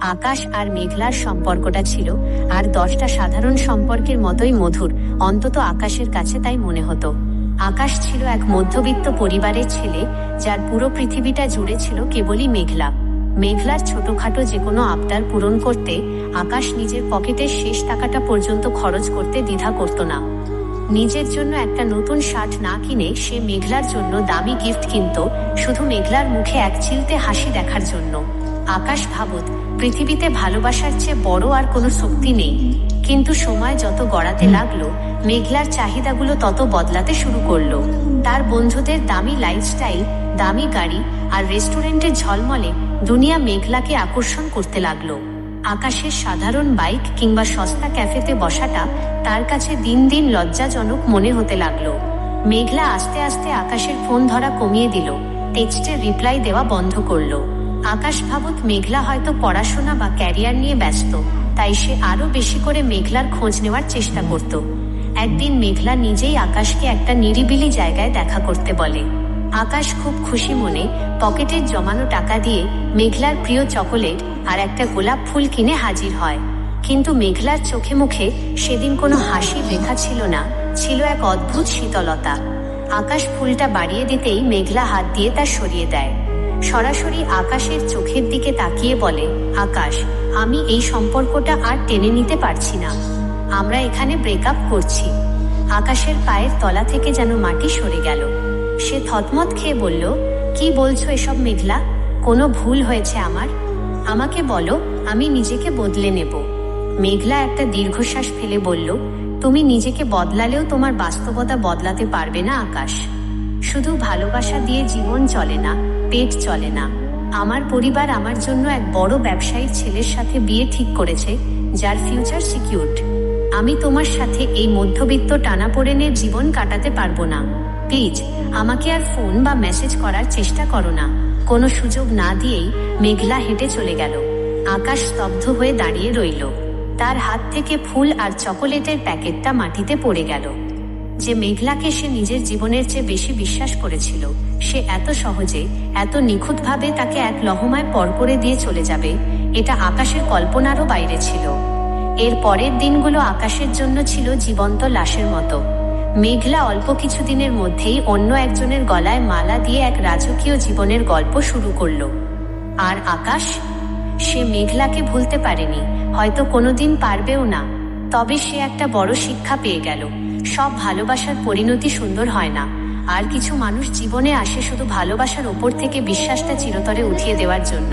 আকাশ আর মেঘলার সম্পর্কটা ছিল আর 10টা সাধারণ সম্পর্কের মতোই মধুর, অন্তত আকাশের কাছে তাই মনে হতো। আকাশ ছিল এক মধ্যবিত্ত পরিবারের ছেলে, যার পুরো পৃথিবীটা জুড়ে ছিল কেবলই মেঘলা। মেঘলার ছোটখাটো যে কোনো আবদার পূরণ করতে আকাশ নিজের পকেটের শেষ টাকাটা পর্যন্ত খরচ করতে দ্বিধা করত না। নিজের জন্য একটা নতুন শার্ট না কিনে সে মেঘলার জন্য দামি গিফট কিনত, শুধু মেঘলার মুখে এক চিলতে হাসি দেখার জন্য। আকাশ ভাবত, পৃথিবীতে ভালোবাসার চেয়ে বড় আর কোনো শক্তি নেই। কিন্তু সময় যত গড়াতে লাগলো, মেঘলার চাহিদাগুলো তত বদলাতে শুরু করলো। তার বন্ধুদের দামি লাইফস্টাইল, দামি গাড়ি আর রেস্টুরেন্টের ঝলমলে দুনিয়া মেঘলাকে আকর্ষণ করতে লাগলো। আকাশের সাধারণ বাইক কিংবা সস্তা ক্যাফেতে বসাটা তার কাছে দিন দিন লজ্জাজনক মনে হতে লাগলো। মেঘলা আস্তে আস্তে আকাশের ফোন ধরা কমিয়ে দিল, টেক্সটের রিপ্লাই দেওয়া বন্ধ করলো। আকাশ ভাবত মেঘলা হয়তো পড়াশোনা বা ক্যারিয়ার নিয়ে ব্যস্ত, তাই সে আরো বেশি করে মেঘলার খোঁজ নেওয়ার চেষ্টা করত। একদিন মেঘলা নিজেই আকাশকে একটা নিরিবিলি জায়গায় দেখা করতে বলে। আকাশ খুব খুশি মনে পকেটের জমানো টাকা দিয়ে মেঘলার প্রিয় চকোলেট আর একটা গোলাপ ফুল কিনে হাজির হয়। কিন্তু মেঘলার চোখে মুখে সেদিন কোনো হাসির রেখা ছিল না, ছিল এক অদ্ভুত শীতলতা। আকাশ ফুলটা বাড়িয়ে দিতেই মেঘলা হাত দিয়ে তা সরিয়ে দেয়। সরাসরি আকাশের চোখের দিকে তাকিয়ে বলে, আকাশ, আমি এই সম্পর্কটা আর টেনে নিতে পারছি না, আমরা এখানে ব্রেকআপ করছি। আকাশের পায়ের তলা থেকে যেন মাটি সরে গেল। সে থতমত খেয়ে বলল, কি বলছো এসব মেঘলা? কোনো ভুল হয়েছে আমার? আমাকে বলো, আমি নিজেকে বদলে নেব। মেঘলা একটা দীর্ঘশ্বাস ফেলে বলল, তুমি নিজেকে বদলালেও তোমার বাস্তবতা বদলাতে পারবে না আকাশ। শুধু ভালোবাসা দিয়ে জীবন চলে না, পেট চলে না। আমার পরিবার আমার জন্য এক বড় ব্যবসায়ীর ছেলের সাথে বিয়ে ঠিক করেছে, যার ফিউচার সিকিউরড। আমি তোমার সাথে এই মধ্যবিত্ত টানাপোড়েনের জীবন কাটাতে পারবো না। প্লিজ আমাকে আর ফোন বা মেসেজ করার চেষ্টা করো না। কোনো সুযোগ না দিয়েই মেঘলা হেঁটে চলে গেল। আকাশ স্তব্ধ হয়ে দাঁড়িয়ে রইল। তার হাত থেকে ফুল আর চকোলেটের প্যাকেটটা মাটিতে পড়ে গেল। যে মেঘলাকে সে নিজের জীবনের চেয়ে বেশি বিশ্বাস করেছিল, সে এত সহজে, এত নিখুঁতভাবে তাকে এক লহমায় পর করে দিয়ে চলে যাবে, এটা আকাশের কল্পনারও বাইরে ছিল। এর পরের দিনগুলো আকাশের জন্য ছিল জীবন্ত লাশের মতো। মেঘলা অল্প কিছুদিনের মধ্যেই অন্য একজনের গলায় মালা দিয়ে এক রাজকীয় জীবনের গল্প শুরু করলো। আর আকাশ, সে মেঘলাকে ভুলতে পারেনি, হয়তো কোনোদিন পারবেও না। তবে সে একটা বড় শিক্ষা পেয়ে গেল, সব ভালোবাসার পরিণতি সুন্দর হয় না। আর কিছু মানুষ জীবনে আসে শুধু ভালোবাসার ওপর থেকে বিশ্বাসটা চিরতরে উঠিয়ে দেওয়ার জন্য।